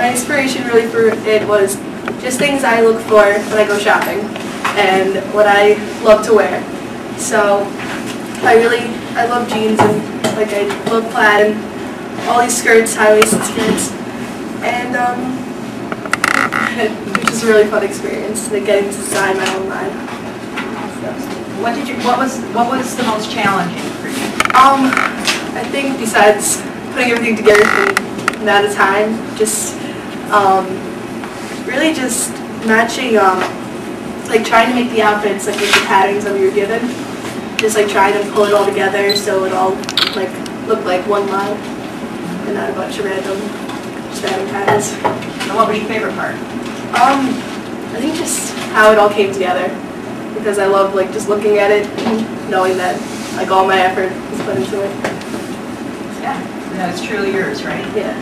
my inspiration really for it was just things I look for when I go shopping and what I love to wear. So I love jeans and like I love plaid and all these skirts, high-waisted skirts, and which is a really fun experience, like getting to design my own line. What was the most challenging for you? I think besides putting everything together in amount of time, just really just matching, like trying to make the outfits like with the patterns that we were given. Just like trying to pull it all together so it all like looked like one line and not a bunch of random patterns. And what was your favorite part? I think just how it all came together, because I love like just looking at it and knowing that like all my effort was put into it. Yeah, that was truly yours, right? Yeah.